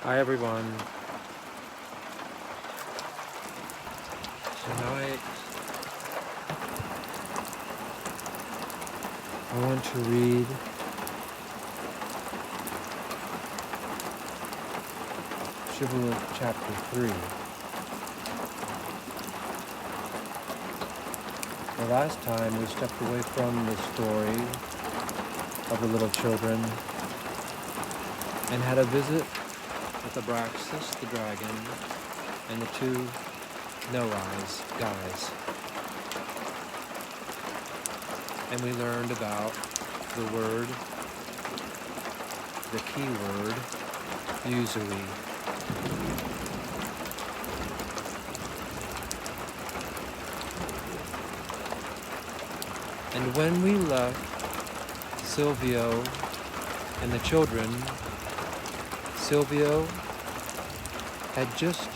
Hi everyone. Tonight I want to read Shibboleth chapter 3. The last time we stepped away from the story of the little children and had a visit with Abraxas the dragon and the two no-eyes guys. And we learned about the word, the key word, usury. And when we left Silvio and the children, Silvio had just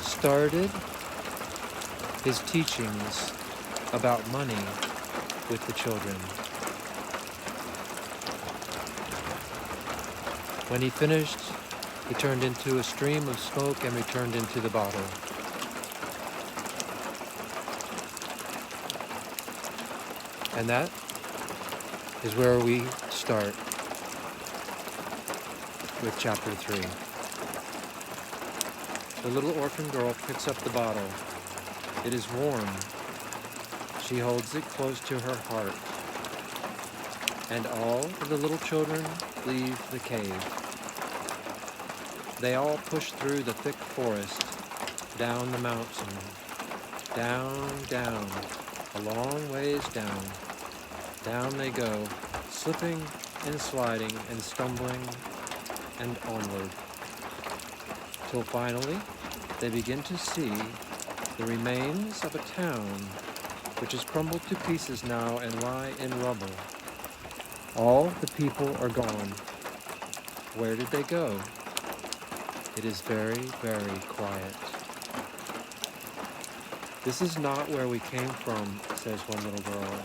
started his teachings about money with the children. When he finished, he turned into a stream of smoke and returned into the bottle. And that is where we start with chapter 3. The little orphan girl picks up the bottle. It is warm. She holds it close to her heart. And all of the little children leave the cave. They all push through the thick forest, down the mountain, down, a long ways down. Down they go, slipping and sliding and stumbling and onward, till finally they begin to see the remains of a town which has crumbled to pieces now and lie in rubble. All the people are gone. Where did they go? It is very, very quiet. This is not where we came from, says one little girl.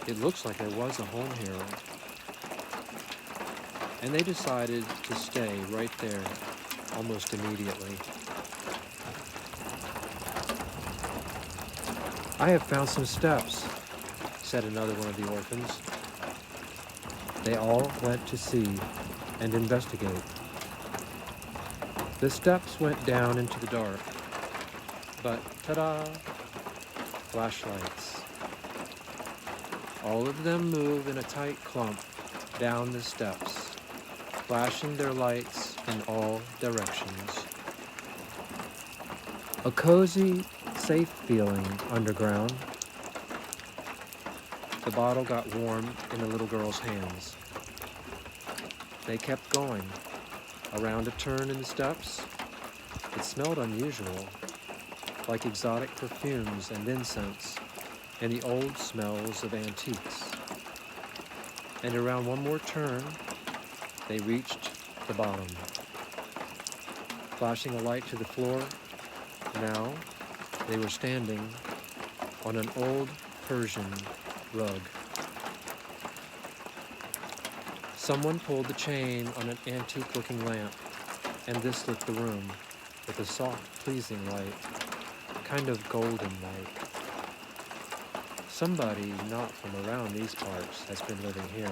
It looks like there was a home here. And they decided to stay right there almost immediately. I have found some steps, said another one of the orphans. They all went to see and investigate. The steps went down into the dark, but ta-da, flashlights. All of them move in a tight clump down the steps, flashing their lights in all directions. A cozy, safe feeling underground. The bottle got warm in the little girl's hands. They kept going. Around a turn in the steps, it smelled unusual, like exotic perfumes and incense and the old smells of antiques. And around one more turn, they reached the bottom. Flashing a light to the floor, now they were standing on an old Persian rug. Someone pulled the chain on an antique-looking lamp, and this lit the room with a soft, pleasing light, kind of golden light. Somebody not from around these parts has been living here.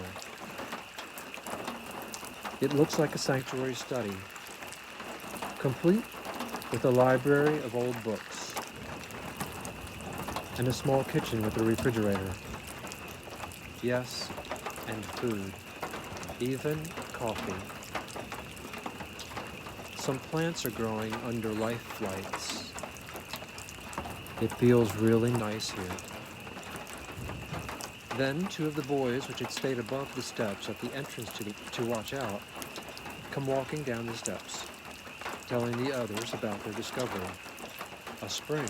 It looks like a sanctuary study, complete with a library of old books, and a small kitchen with a refrigerator. Yes, and food. Even coffee. Some plants are growing under life lights. It feels really nice here. Then two of the boys, which had stayed above the steps at the entrance to watch out, come walking down the steps, telling the others about their discovery. A spring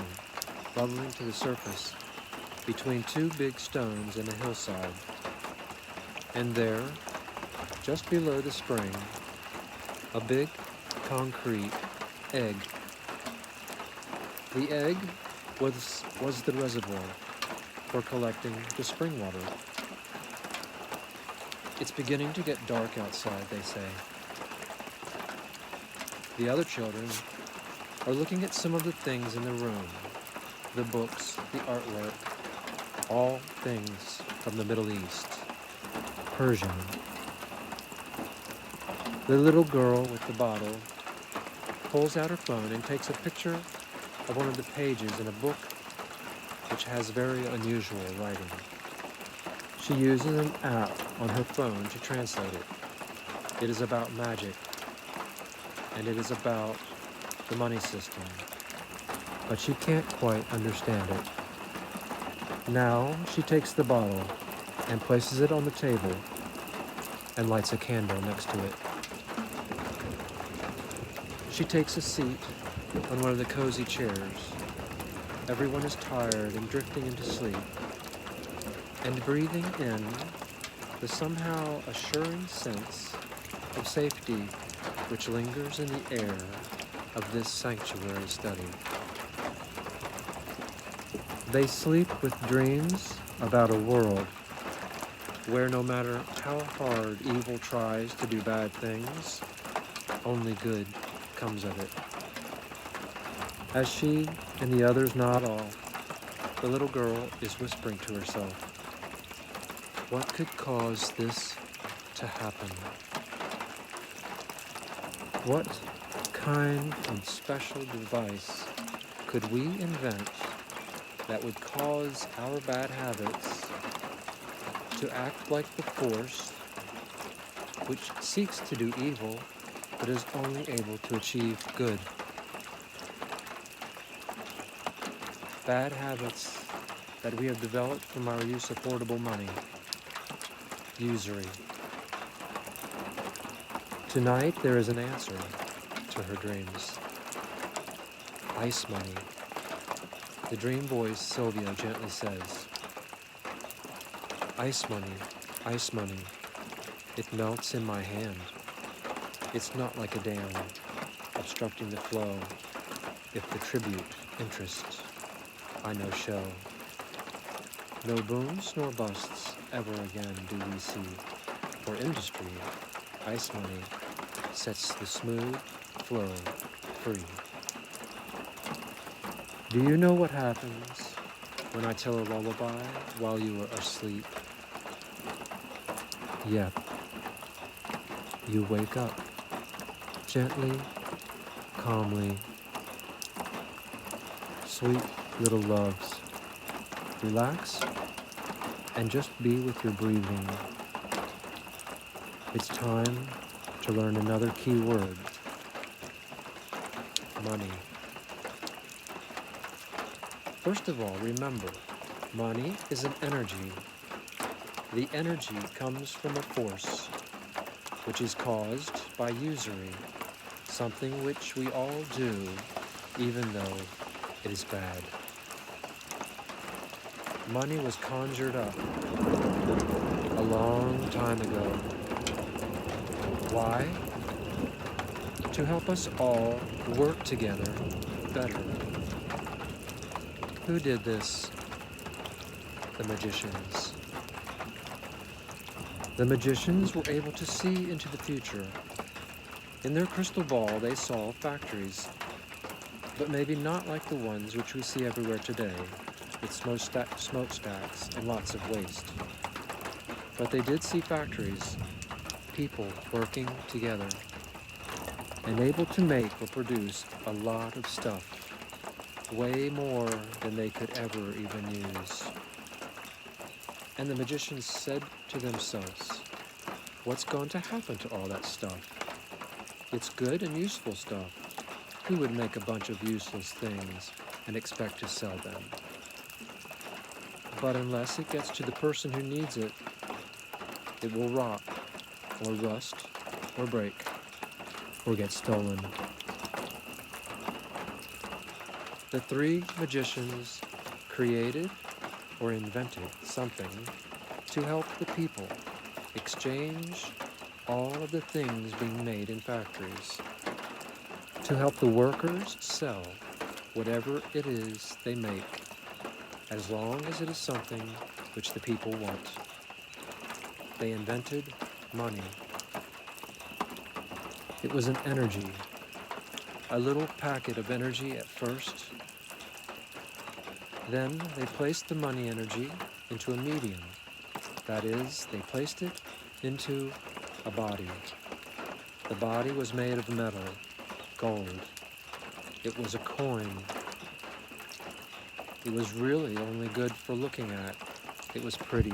bubbling to the surface between two big stones in a hillside. And there, just below the spring, a big concrete egg. The egg was the reservoir for collecting the spring water. It's beginning to get dark outside, they say. The other children are looking at some of the things in the room, the books, the artwork, all things from the Middle East, Persian. The little girl with the bottle pulls out her phone and takes a picture of one of the pages in a book which has very unusual writing. She uses an app on her phone to translate it. It is about magic, and it is about the money system, but she can't quite understand it. Now she takes the bottle and places it on the table and lights a candle next to it. She takes a seat on one of the cozy chairs. Everyone is tired and drifting into sleep, and breathing in the somehow assuring sense of safety which lingers in the air of this sanctuary study. They sleep with dreams about a world where no matter how hard evil tries to do bad things, only good comes of it. As she and the others nod off, the little girl is whispering to herself, what could cause this to happen? What kind of special device could we invent that would cause our bad habits to act like the force which seeks to do evil but is only able to achieve good? Bad habits that we have developed from our use of hoardable money, usury. Tonight there is an answer to her dreams. Ice money. The dream voice, Silvio, gently says, ice money, it melts in my hand. It's not like a dam, obstructing the flow, if the tribute, interest, I know show. No booms nor busts ever again do we see. For industry, ice money sets the smooth flow free. Do you know what happens when I tell a lullaby while you are asleep? Yep. You wake up, gently, calmly. Sweet little loves. Relax and just be with your breathing. It's time to learn another key word. Money. First of all, remember, money is an energy. The energy comes from a force which is caused by usury, something which we all do even though it is bad. Money was conjured up a long time ago. Why? To help us all work together better. Who did this? The magicians. The magicians were able to see into the future. In their crystal ball, they saw factories, but maybe not like the ones which we see everywhere today, with smokestacks and lots of waste. But they did see factories, people working together, and able to make or produce a lot of stuff, way more than they could ever even use. And the magicians said to themselves, what's going to happen to all that stuff? It's good and useful stuff. Who would make a bunch of useless things and expect to sell them? But unless it gets to the person who needs it, it will rot, or rust, or break, or get stolen. The three magicians created or invented something to help the people exchange all of the things being made in factories, to help the workers sell whatever it is they make, as long as it is something which the people want. They invented money. It was an energy, a little packet of energy at first. Then they placed the money energy into a medium. That is, they placed it into a body. The body was made of metal, gold. It was a coin. It was really only good for looking at. It was pretty.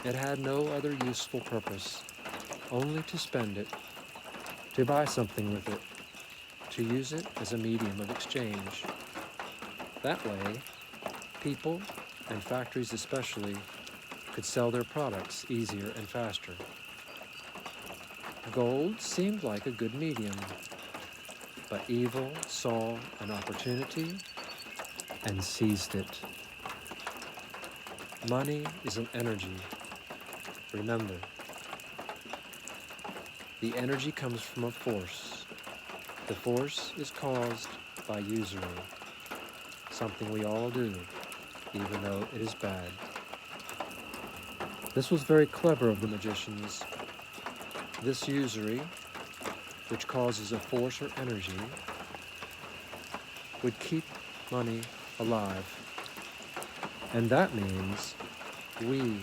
It had no other useful purpose, only to spend it, to buy something with it, to use it as a medium of exchange. That way, people, and factories especially, could sell their products easier and faster. Gold seemed like a good medium, but evil saw an opportunity and seized it. Money is an energy. Remember, the energy comes from a force. The force is caused by usury, something we all do, even though it is bad. This was very clever of the magicians. This usury, which causes a force or energy, would keep money alive. And that means we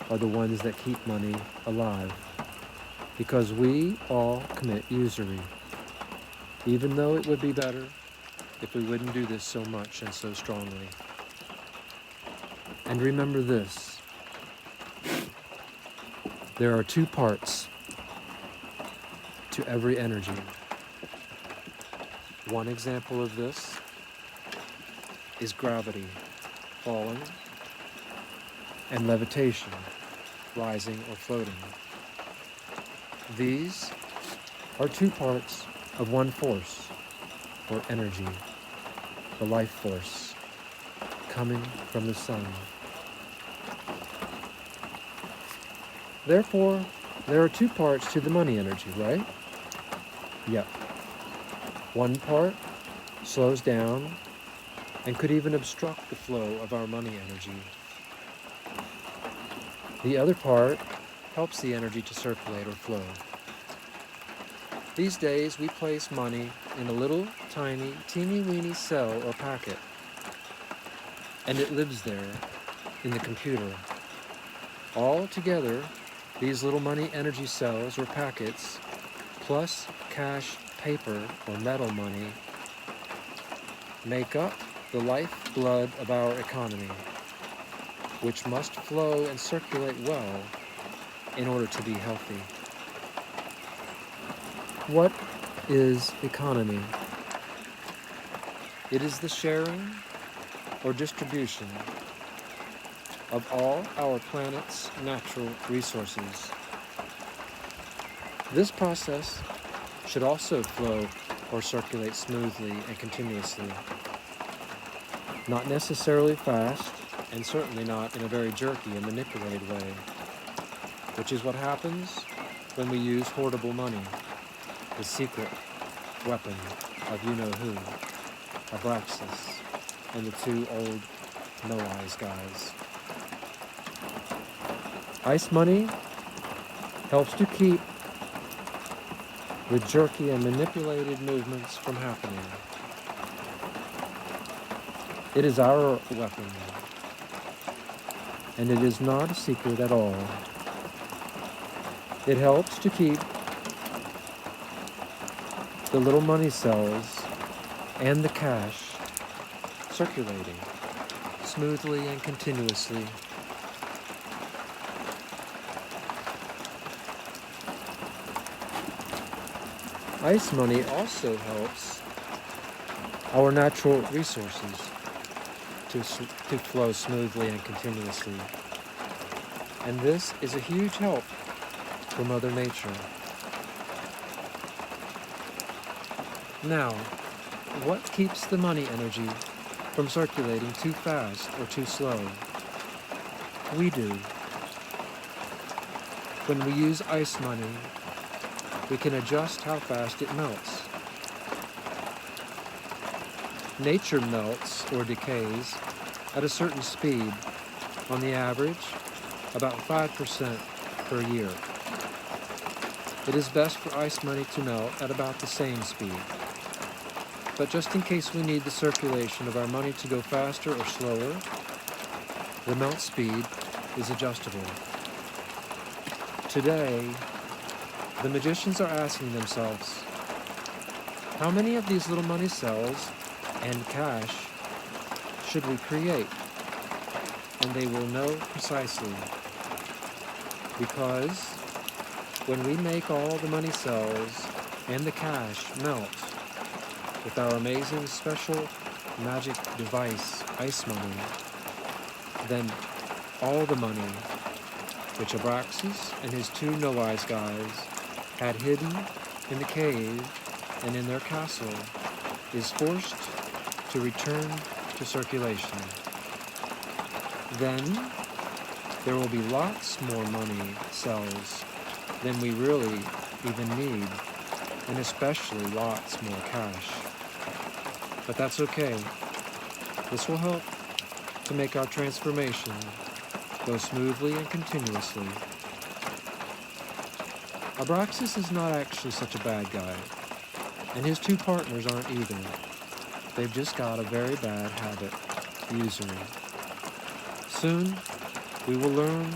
are the ones that keep money alive, because we all commit usury, even though it would be better if we wouldn't do this so much and so strongly. And remember this, there are two parts to every energy. One example of this is gravity, falling, and levitation, rising or floating. These are two parts of one force, or energy, the life force, coming from the sun. Therefore, there are two parts to the money energy, right? Yep. One part slows down and could even obstruct the flow of our money energy. The other part helps the energy to circulate or flow. These days, we place money in a little, tiny, teeny-weeny cell or packet, and it lives there in the computer. All together, these little money energy cells or packets, plus cash, paper, or metal money, make up the lifeblood of our economy, which must flow and circulate well in order to be healthy. What is economy? It is the sharing or distribution of all our planet's natural resources. This process should also flow or circulate smoothly and continuously. Not necessarily fast, and certainly not in a very jerky and manipulated way, which is what happens when we use hoardable money, the secret weapon of you-know-who, Abraxas, and the two old no-eyes guys. Ice money helps to keep the jerky and manipulated movements from happening. It is our weapon, and it is not a secret at all. It helps to keep the little money cells and the cash circulating smoothly and continuously. Ice money also helps our natural resources to flow smoothly and continuously. And this is a huge help for Mother Nature. Now, what keeps the money energy from circulating too fast or too slow? We do. When we use ice money, we can adjust how fast it melts. Nature melts or decays at a certain speed, on the average, about 5% per year. It is best for ice money to melt at about the same speed, But just in case we need the circulation of our money to go faster or slower, the melt speed is adjustable. Today, the magicians are asking themselves, how many of these little money cells and cash should we create? And they will know precisely. Because when we make all the money cells and the cash melt with our amazing special magic device, ice money, then all the money which Abraxas and his two no-eyes guys had hidden in the cave and in their castle is forced to return to circulation. Then there will be lots more money cells than we really even need, and especially lots more cash. But that's okay. This will help to make our transformation go smoothly and continuously. Abraxas is not actually such a bad guy, and his two partners aren't either. They've just got a very bad habit, usury. Soon, we will learn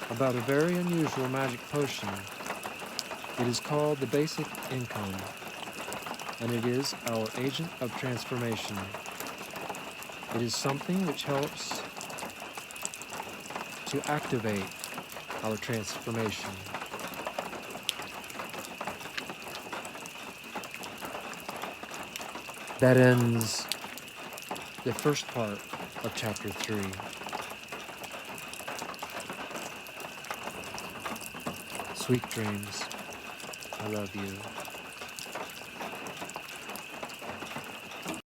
about a very unusual magic potion. It is called the basic income, and it is our agent of transformation. It is something which helps to activate our transformation. That ends the first part of chapter 3. Sweet dreams. I love you.